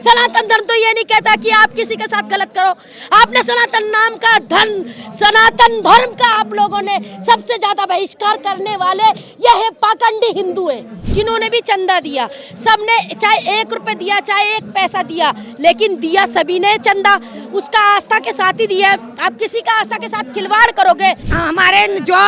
सनातन धर्म तो ये नहीं कहता कि आप किसी के साथ गलत करो। आपने सनातन नाम का धन, सनातन धर्म का आप लोगों ने सबसे ज्यादा बहिष्कार करने वाले यह पाखंडी हिंदू है, जिन्होंने भी चंदा दिया। सबने चाहे 1 रुपए दिया, चाहे 1 पैसा दिया, लेकिन दिया सभी ने चंदा, उसका आस्था के साथ ही दिया। आप किसी का आस्था के साथ खिलवाड़ करोगे। हमारे जो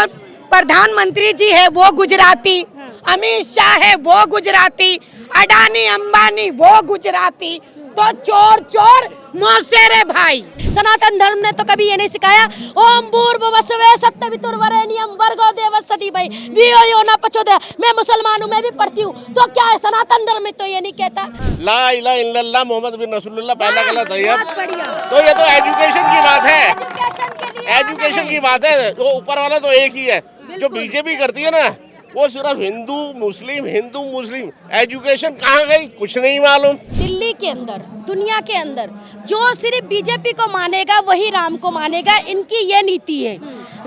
प्रधानमंत्री जी है वो गुजराती, अमित शाह है वो गुजराती, अडानी अंबानी वो गुजराती, तो चोर चोर मौसेरे भाई। सनातन धर्म ने तो कभी ये नहीं सिखाया ओम भूर्भुवस्सुः सत्सवितुर्वरेण्यं भर्गो देवस्य धीमहि धियो यो न प्रचोदयात्। मैं मुसलमान हूँ, मैं भी पढ़ती हूँ, तो क्या है सनातन धर्म में तो ये नहीं कहता। ला इलाहा इल्लल्लाह मोहम्मद बिन रसूलुल्लाह पहला गलत है। बहुत बढ़िया। तो ये तो एजुकेशन की बात है, एजुकेशन के लिए एजुकेशन की बात है। तो ऊपर वाला तो एक ही है। जो बीजेपी करती है ना, वो सिर्फ हिंदू मुस्लिम। एजुकेशन कहाँ गई कुछ नहीं मालूम। दिल्ली के अंदर, दुनिया के अंदर जो सिर्फ बीजेपी को मानेगा वही राम को मानेगा, इनकी ये नीति है।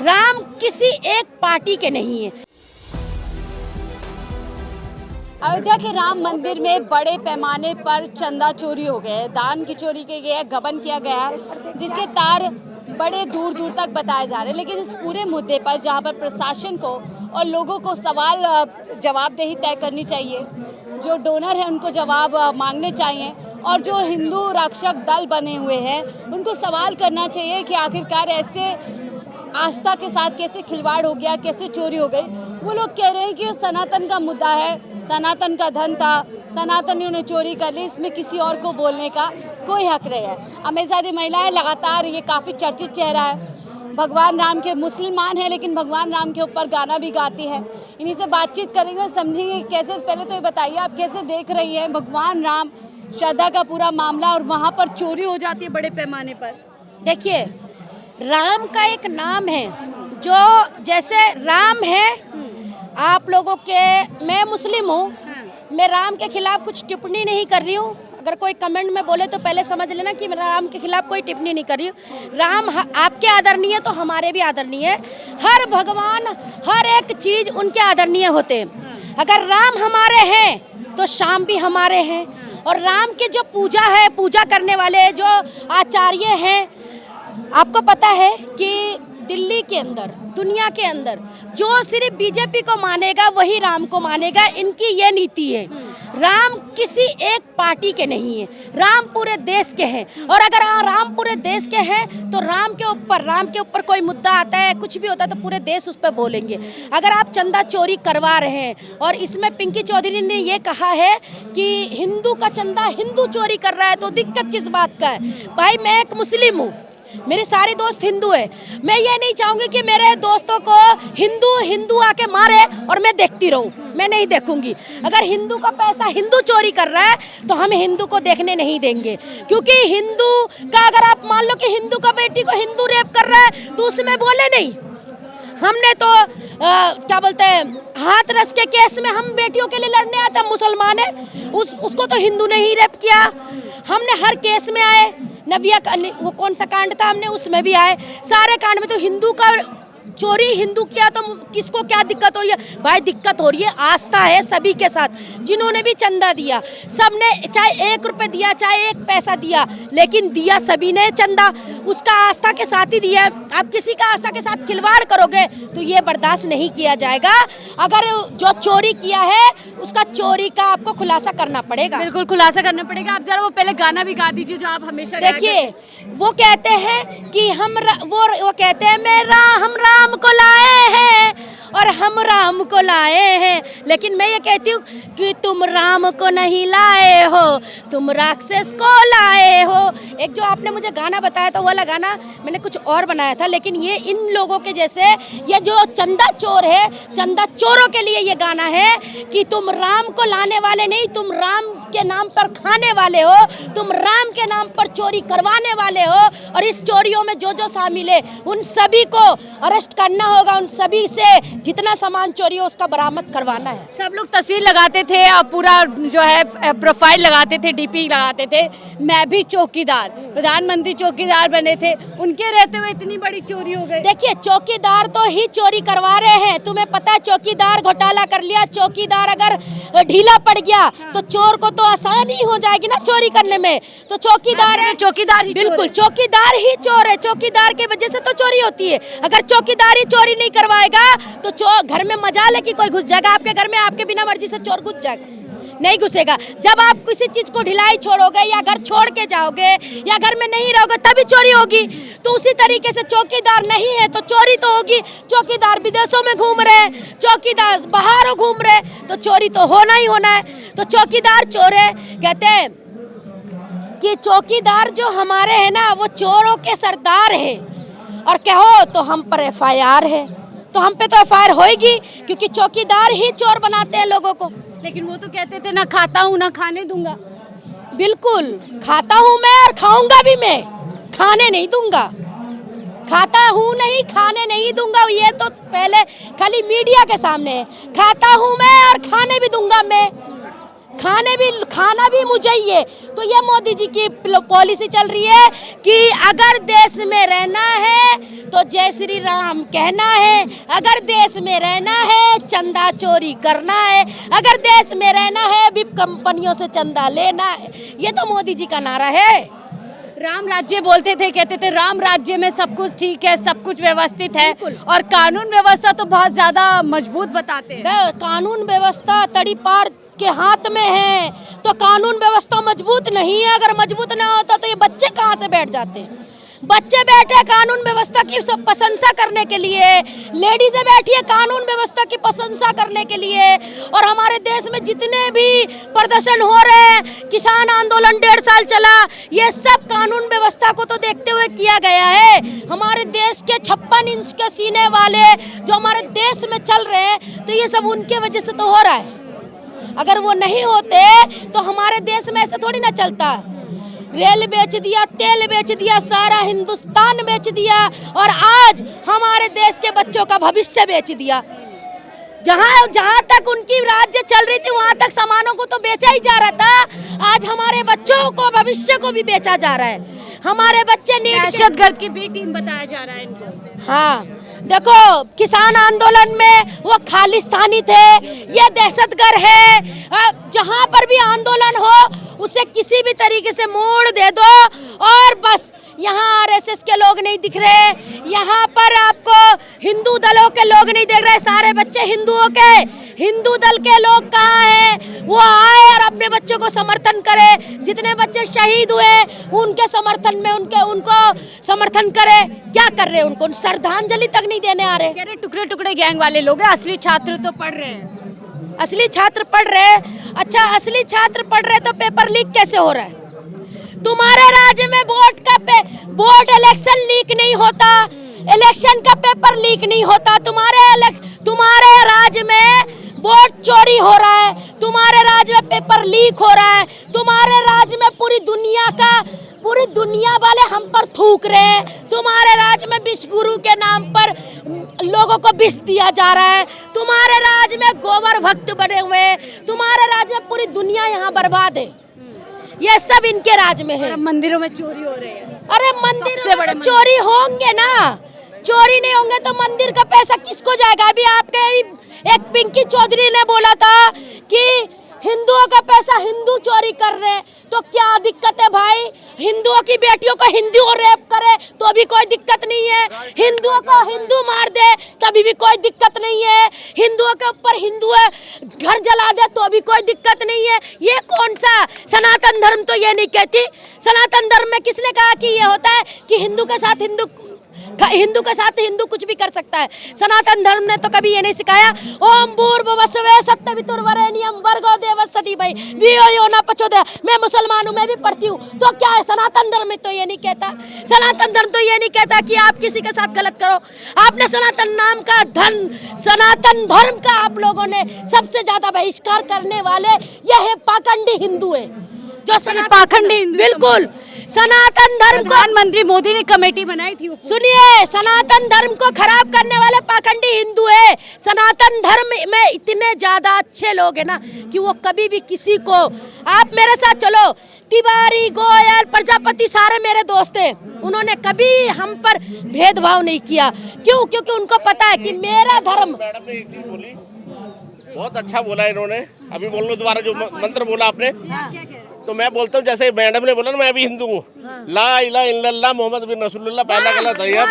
राम किसी एक पार्टी के नहीं है। अयोध्या के राम मंदिर में बड़े पैमाने पर चंदा चोरी हो गए, दान की चोरी की गई है, गबन किया गया है, जिसके तार बड़े दूर दूर तक बताए जा रहे हैं। लेकिन इस पूरे मुद्दे पर जहां पर प्रशासन को और लोगों को सवाल जवाबदेही तय करनी चाहिए, जो डोनर है उनको जवाब मांगने चाहिए, और जो हिंदू रक्षक दल बने हुए हैं उनको सवाल करना चाहिए कि आखिरकार ऐसे आस्था के साथ कैसे खिलवाड़ हो गया, कैसे चोरी हो गई। वो लोग कह रहे हैं कि सनातन का मुद्दा है, सनातन का धन था, सनातनियों ने चोरी कर ली, इसमें किसी और को बोलने का कोई हक नहीं है। अमेजादी महिलाएं लगातार, ये काफ़ी चर्चित चेहरा है, भगवान राम के मुसलमान हैं लेकिन भगवान राम के ऊपर गाना भी गाती है। इन्हीं से बातचीत करेंगे और समझेंगे कैसे। पहले तो ये बताइए आप कैसे देख रही हैं भगवान राम, श्रद्धा का पूरा मामला, और वहाँ पर चोरी हो जाती है बड़े पैमाने पर। देखिए, राम का एक नाम है, जो जैसे राम है आप लोगों के, मैं मुस्लिम हूँ, मैं राम के खिलाफ कुछ टिप्पणी नहीं कर रही हूँ। अगर कोई कमेंट में बोले तो पहले समझ लेना कि मैं राम के खिलाफ कोई टिप्पणी नहीं कर रही हूँ। राम आपके आदरणीय तो हमारे भी आदरणीय है। हर भगवान, हर एक चीज़ उनके आदरणीय होते हैं। अगर राम हमारे हैं तो श्याम भी हमारे हैं। और राम की जो पूजा है, पूजा करने वाले जो आचार्य हैं, आपको पता है कि दिल्ली के अंदर, दुनिया के अंदर जो सिर्फ बीजेपी को मानेगा वही राम को मानेगा, इनकी ये नीति है। राम किसी एक पार्टी के नहीं है, राम पूरे देश के हैं। और अगर राम पूरे देश के हैं तो राम के ऊपर कोई मुद्दा आता है, कुछ भी होता है तो पूरे देश उस पर बोलेंगे। अगर आप चंदा चोरी करवा रहे हैं और इसमें पिंकी चौधरी ने ये कहा है कि हिंदू का चंदा हिंदू चोरी कर रहा है, तो दिक्कत किस बात का है? भाई, मैं एक मुस्लिम हूँ, मेरे सारे दोस्त हिंदू है। मैं ये नहीं चाहूँगी कि मेरे दोस्तों को हिंदू आके मारे और मैं देखती रहूँ, मैं नहीं देखूंगी। अगर हिंदू का पैसा हिंदू चोरी कर रहा है तो हम हिंदू को देखने नहीं देंगे। क्योंकि हिंदू का, अगर आप मान लो कि हिंदू का बेटी को हिंदू रेप कर रहा है तो उसमें बोले नहीं। हमने तो क्या बोलते हैं, हाथरस के केस में हम बेटियों के लिए लड़ने आते, हम मुसलमान है, उसको तो हिंदू ने ही रेप किया। हमने हर केस में आए, नविया का वो कौन सा कांड था, हमने उसमें भी आए। सारे कांड में तो हिंदू का चोरी हिंदू किया तो किसको क्या दिक्कत हो रही है? भाई, दिक्कत हो रही है, आस्था है सभी के साथ। जिन्होंने भी चंदा दिया, सबने चाहे 1 रुपए दिया, चाहे 1 पैसा दिया, लेकिन दिया सभी ने चंदा, उसका आस्था के साथ ही दिया। आप किसी का आस्था के साथ खिलवाड़ करोगे तो ये बर्दाश्त नहीं किया जाएगा। अगर जो चोरी किया है उसका चोरी का आपको खुलासा करना पड़ेगा। बिल्कुल खुलासा करना पड़ेगा। आप जरा वो पहले गाना भी गा दीजिए जो आप हमेशा देखिए, वो कहते हैं कि वो कहते हैं हम राम को लाए हैं और हम राम को लाए हैं, लेकिन मैं ये कहती हूँ कि तुम राम को नहीं लाए हो, तुम राक्षस को लाए हो। एक जो आपने मुझे गाना बताया था, वो वाला गाना मैंने कुछ और बनाया था, लेकिन ये इन लोगों के जैसे, ये जो चंदा चोर है, चंदा चोरों के लिए ये गाना है कि तुम राम को लाने वाले नहीं, तुम राम के नाम पर खाने वाले हो, तुम राम के नाम पर चोरी करवाने वाले हो। और इस चोरियों में जो जो शामिल है उन सभी को अरेस्ट करना होगा, उन सभी से जितना सामान चोरी हो उसका बरामद करवाना है। सब लोग तस्वीर लगाते थे और पूरा जो है प्रोफाइल लगाते थे, डीपी लगाते थे, मैं भी चौकीदार, प्रधानमंत्री चौकीदार बने थे, उनके रहते हुए इतनी बड़ी चोरी हो गई। देखिए चौकीदार तो ही चोरी करवा रहे हैं, तुम्हें पता है चौकीदार घोटाला कर लिया, चौकीदार अगर ढीला पड़ गया तो चोर को तो आसानी हो जाएगी ना चोरी करने में। तो चौकीदार है, चौकीदार ही बिल्कुल चौकीदार ही चोर है, चौकीदार की वजह से तो चोरी होती है। अगर चौकीदार ही चोरी नहीं करवाएगा तो घर में मजाल है कि कोई घुस जाएगा आपके घर में, आपके बिना मर्जी से चोर घुस जाएगा? नहीं घुसेगा। जब आप किसी चीज को ढिलाई छोड़ोगे या घर छोड़ के जाओगे या घर में नहीं रहोगे तभी चोरी होगी। तो उसी तरीके से चौकीदार नहीं है तो चोरी तो होगी। चौकीदार विदेशों में घूम रहे, चौकीदार बाहर घूम रहे, तो चोरी तो होना ही होना है। तो चौकीदार चोर है। कहते हैं कि चौकीदार जो हमारे हैं ना वो चोरों के सरदार है, और कहो तो हम पर FIR है, तो हम पे तो FIR होएगी क्योंकि चौकीदार ही चोर बनाते हैं लोगों को। लेकिन वो तो कहते थे ना खाता हूँ ना खाने दूंगा। बिल्कुल खाता हूँ मैं और खाऊंगा भी मैं, खाने नहीं दूंगा। खाता हूँ नहीं खाने नहीं दूंगा, ये तो पहले खाली मीडिया के सामने है। खाता हूँ मैं और खाने भी दूंगा मैं, खाना भी मुझे ही है। तो ये मोदी जी की पॉलिसी चल रही है कि अगर देश में रहना है तो जय श्री राम कहना है, अगर देश में रहना है चंदा चोरी करना है, अगर देश में रहना है बिग कंपनियों से चंदा लेना है। ये तो मोदी जी का नारा है। राम राज्य बोलते थे, कहते थे राम राज्य में सब कुछ ठीक है, सब कुछ व्यवस्थित है, और कानून व्यवस्था तो बहुत ज्यादा मजबूत बताते हैं। कानून व्यवस्था तड़ीपार के हाथ में है तो कानून व्यवस्था मजबूत नहीं है। अगर मजबूत ना होता तो ये बच्चे कहाँ से बैठ जाते? बच्चे बैठे कानून व्यवस्था की सब प्रशंसा करने के लिए, लेडीजें बैठी है कानून व्यवस्था की प्रशंसा करने के लिए। और हमारे देश में जितने भी प्रदर्शन हो रहे हैं, किसान आंदोलन 1.5 साल चला, ये सब कानून व्यवस्था को तो देखते हुए किया गया है। हमारे देश के 56 इंच के सीने वाले जो हमारे देश में चल रहे हैं तो ये सब उनके वजह से तो हो रहा है। अगर वो नहीं होते तो हमारे देश में ऐसे थोड़ी ना चलता। रेल बेच दिया, तेल बेच दिया, सारा हिंदुस्तान बेच दिया, और आज हमारे देश के बच्चों का भविष्य बेच दिया। जहाँ तक उनकी राज्य चल रही थी वहाँ तक सामानों को तो बेचा ही जा रहा था। आज हमारे बच्चों को भविष्य को भी बेचा जा रहा है। हमारे बच्चे दहशतगर्द की बी टीम बताया जा रहा है इनको। हाँ देखो किसान आंदोलन में वो खालिस्तानी थे, ये दहशतगर्द है। जहाँ पर भी आंदोलन हो उसे किसी भी तरीके से मोड़ दे दो, और बस यहाँ RSS के लोग नहीं दिख रहे, यहाँ पर आपको हिंदू दलों के लोग नहीं दिख रहे, सारे बच्चे हिंदुओं के। हिंदू दल के लोग कहाँ हैं? वो आए और अपने बच्चों को समर्थन करे। जितने बच्चे शहीद हुए उनके समर्थन में उनको समर्थन करे। क्या कर रहे हैं? उनको श्रद्धांजलि तक नहीं देने आ रहे। कह रहे टुकड़े टुकड़े गैंग वाले लोग हैं, असली छात्र तो पढ़ रहे हैं। असली छात्र पढ़ रहे? अच्छा असली छात्र पढ़ रहे तो पेपर लीक कैसे हो रहा है? तुम्हारे राज्य में बोर्ड इलेक्शन लीक नहीं होता, इलेक्शन का पेपर लीक नहीं होता। तुम्हारे राज्य में वोट चोरी हो रहा है, तुम्हारे राज्य में पेपर लीक हो रहा है, तुम्हारे राज्य में पूरी दुनिया वाले हम पर थूक रहे हैं। तुम्हारे राज्य में विष गुरु के नाम पर लोगों को विष दिया जा रहा है। तुम्हारे राज्य में गोबर भक्त बने हुए हैं। तुम्हारे राज्य में पूरी दुनिया यहाँ बर्बाद है। ये सब इनके राज्य में है। मंदिरों में चोरी हो रही है। अरे मंदिरों में चोरी होंगे ना, चोरी नहीं होंगे तो मंदिर का पैसा किसको जाएगा? अभी आपके एक पिंकी चौधरी ने बोला था कि हिंदुओं का पैसा हिंदू चोरी कर रहे हैं, तो क्या दिक्कत है भाई? हिंदुओं की बेटियों को हिंदू रेप करे तो भी कोई दिक्कत नहीं है, हिंदुओं को हिंदू मार दे तभी भी कोई दिक्कत नहीं है, हिंदुओं के ऊपर हिंदू घर जला दे तो भी कोई दिक्कत नहीं है। ये कौन सा सनातन धर्म तो ये नहीं कहती। सनातन धर्म में किसने कहा कि ये होता है कि हिंदू के साथ हिंदू कुछ भी कर सकता है? सनातन धर्म ने तो कभी ये नहीं सिखाया। ओम भूर्भुवस्सुः सत्यवितुर्वरेण्यं भर्गो देवस्य धीमहि धियो यो न प्रचोदयात्। मैं मुसलमान हूँ, मैं भी पढ़ती हूँ, तो क्या है? सनातन धर्म में तो ये नहीं कहता। सनातन धर्म तो ये नहीं कहता कि आप किसी के साथ गलत करो। आपने सनातन नाम का सनातन धर्म का आप लोगों ने सबसे ज्यादा बहिष्कार करने वाले यह है पाखंडी हिंदू है, जो पाखंडी हिंदू। बिल्कुल सनातन धर्म को, प्रधानमंत्री मोदी ने कमेटी बनाई थी। सुनिए, सनातन धर्म को खराब करने वाले पाखंडी हिंदू है। सनातन धर्म में इतने ज्यादा अच्छे लोग हैं ना कि वो कभी भी किसी को, आप मेरे साथ चलो, तिवारी, गोयल, प्रजापति सारे मेरे दोस्त हैं, उन्होंने कभी हम पर भेदभाव नहीं किया। क्यों? क्योंकि उनको पता है कि मेरा धर्म। मैडम ने एक चीज बोली, बहुत अच्छा बोला इन्होंने। अभी बोल लो दोबारा जो मंत्र बोला आपने। तो मैं बोलता हूँ जैसे मैडम ने बोला ना, मैं भी हिंदू हूँ। ला इलाहा इल्लल्लाह मोहम्मद बिन रसूलुल्लाह पहला गलत है।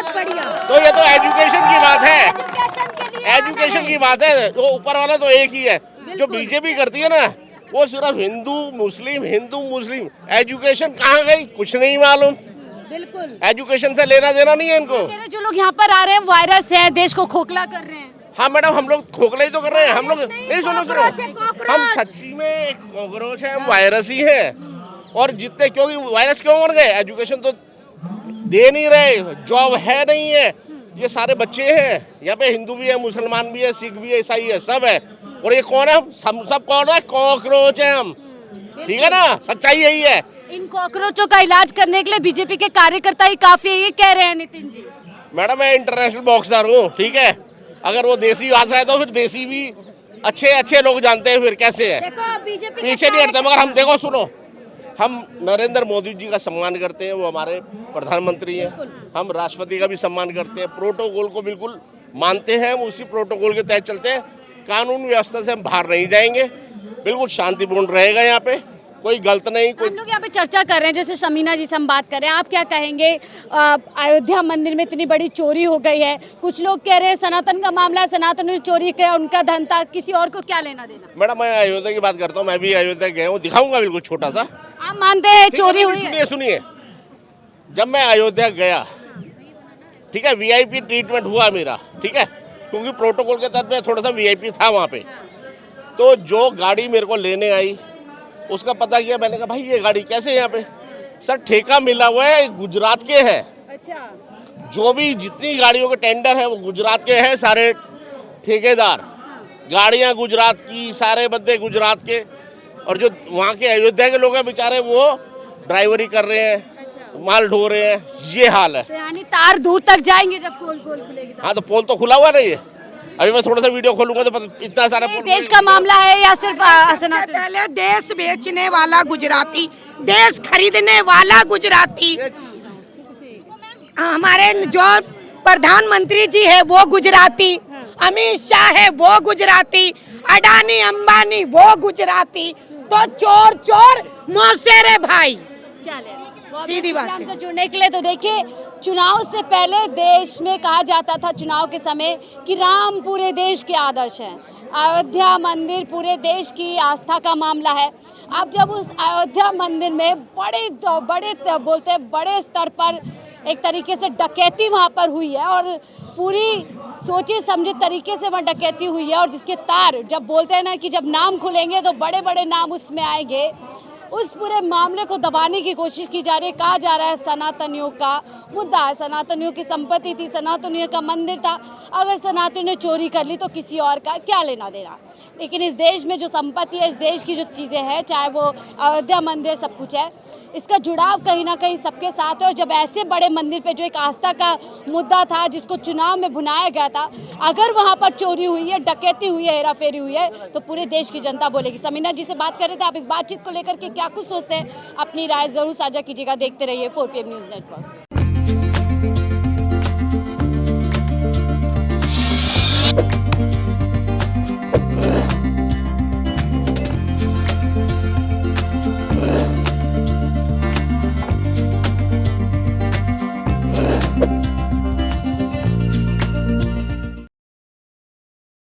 तो ये तो एजुकेशन की बात है, एजुकेशन की बात है। तो ऊपर वाला तो एक ही है। जो बीजेपी करती है ना, वो सिर्फ हिंदू मुस्लिम। एजुकेशन कहाँ गई कुछ नहीं मालूम। बिल्कुल, एजुकेशन से लेना देना नहीं है इनको। जो लोग यहाँ पर आ रहे हैं वायरस है, देश को खोखला कर रहे हैं। हाँ मैडम, हम लोग खोखला ही तो कर रहे हैं। हम लोग नहीं, सुनो, हम सच्ची में एक कॉकरोच है, हम वायरस ही है। और जितने, क्योंकि वायरस क्यों बन गए? एजुकेशन तो दे नहीं रहे, जॉब है नहीं है। ये सारे बच्चे हैं यहाँ पे, हिंदू भी है, मुसलमान भी है, सिख भी है, ईसाई है, सब है। और ये कौन है? हम सब कौन है? कॉकरोच है हम। ठीक है ना, सच्चाई यही है। इन कॉकरोचों का इलाज करने के लिए बीजेपी के कार्यकर्ता ही काफी है, ये कह रहे हैं नितिन जी। मैडम मैं इंटरनेशनल बॉक्सर हूँ, ठीक है। अगर वो देसी भाषा है तो फिर देसी भी अच्छे लोग जानते हैं, फिर कैसे है। पीछे नहीं हटते। मगर हम देखो, सुनो, हम नरेंद्र मोदी जी का सम्मान करते हैं, वो हमारे प्रधानमंत्री हैं। हम राष्ट्रपति का भी सम्मान करते हैं, प्रोटोकॉल को बिल्कुल मानते हैं, हम उसी प्रोटोकॉल के तहत चलते हैं। कानून व्यवस्था से हम बाहर नहीं जाएंगे, बिल्कुल शांतिपूर्ण रहेगा यहाँ पे, कोई गलत नहीं। कोई हम लोग यहाँ पे चर्चा कर रहे हैं, जैसे शमीना जी से हम बात कर रहे हैं, आप क्या कहेंगे? अयोध्या मंदिर में इतनी बड़ी चोरी हो गई है, कुछ लोग कह रहे हैं सनातन का मामला है, सनातन ने चोरी किया, उनका धन था, किसी और को क्या लेना देना? मैडम मैं अयोध्या की बात करता हूँ, मैं भी अयोध्या गया हूँ, दिखाऊंगा बिल्कुल छोटा सा। आप मानते हैं चोरी हुई है? सुनिए, जब मैं अयोध्या गया, ठीक है, वीआईपी ट्रीटमेंट हुआ मेरा, ठीक है, क्योंकि प्रोटोकॉल के तहत मैं थोड़ा सा वीआईपी था वहाँ पे। तो जो गाड़ी मेरे को लेने आई, उसका पता किया, मैंने कहा भाई ये गाड़ी कैसे यहाँ पे? सर ठेका मिला हुआ है, गुजरात के है। अच्छा, जो भी जितनी गाड़ियों के टेंडर है वो गुजरात के हैं, सारे ठेकेदार, गाड़ियाँ गुजरात की, सारे बंदे गुजरात के। और जो वहाँ के अयोध्या के लोग हैं बेचारे, वो ड्राइवरी कर रहे हैं, माल ढो रहे हैं, ये हाल है। तो यानी तार दूर तक जाएंगे जब पोल खुलेगी तो? हाँ, तो पोल तो खुला हुआ नहीं है। अभी मैं थोड़ा सा वीडियो खोलूंगा तो इतना सारा ये देश का मामला है या सिर्फ सनातन? पहले देश बेचने वाला गुजराती, देश खरीदने वाला गुजराती। हमारे जो प्रधानमंत्री जी है वो गुजराती, अमित शाह है वो गुजराती, अडानी अंबानी वो गुजराती। तो चोर चोर मौसेरे भाई। सीधी बात है। जुड़ने के लिए तो देखिए, चुनाव से पहले देश में कहा जाता था चुनाव के समय कि राम पूरे देश के आदर्श हैं, अयोध्या मंदिर पूरे देश की आस्था का मामला है। अब जब उस अयोध्या मंदिर में बड़े स्तर पर एक तरीके से डकैती वहाँ पर हुई है और पूरी सोचे समझे तरीके से वहाँ डकैती हुई है, और जिसके तार, जब बोलते हैं ना कि जब नाम खुलेंगे तो बड़े बड़े नाम उसमें आएंगे, उस पूरे मामले को दबाने की कोशिश की जा रही है। कहा जा रहा है सनातनियों का मुद्दा है, सनातनियों की संपत्ति थी, सनातनियों का मंदिर था, अगर सनातनियों ने चोरी कर ली तो किसी और का क्या लेना देना। लेकिन इस देश में जो संपत्ति है, इस देश की जो चीज़ें हैं, चाहे वो अयोध्या मंदिर, सब कुछ है, इसका जुड़ाव कहीं ना कहीं सबके साथ है। और जब ऐसे बड़े मंदिर पे जो एक आस्था का मुद्दा था, जिसको चुनाव में भुनाया गया था, अगर वहाँ पर चोरी हुई है, डकैती हुई है, हेराफेरी हुई है, तो पूरे देश की जनता बोलेगी। समीना जी से बात कर रहे थे, आप इस बातचीत को लेकर के क्या कुछ सोचते हैं? अपनी राय जरूर साझा कीजिएगा। देखते रहिए 4PM न्यूज़ नेटवर्क।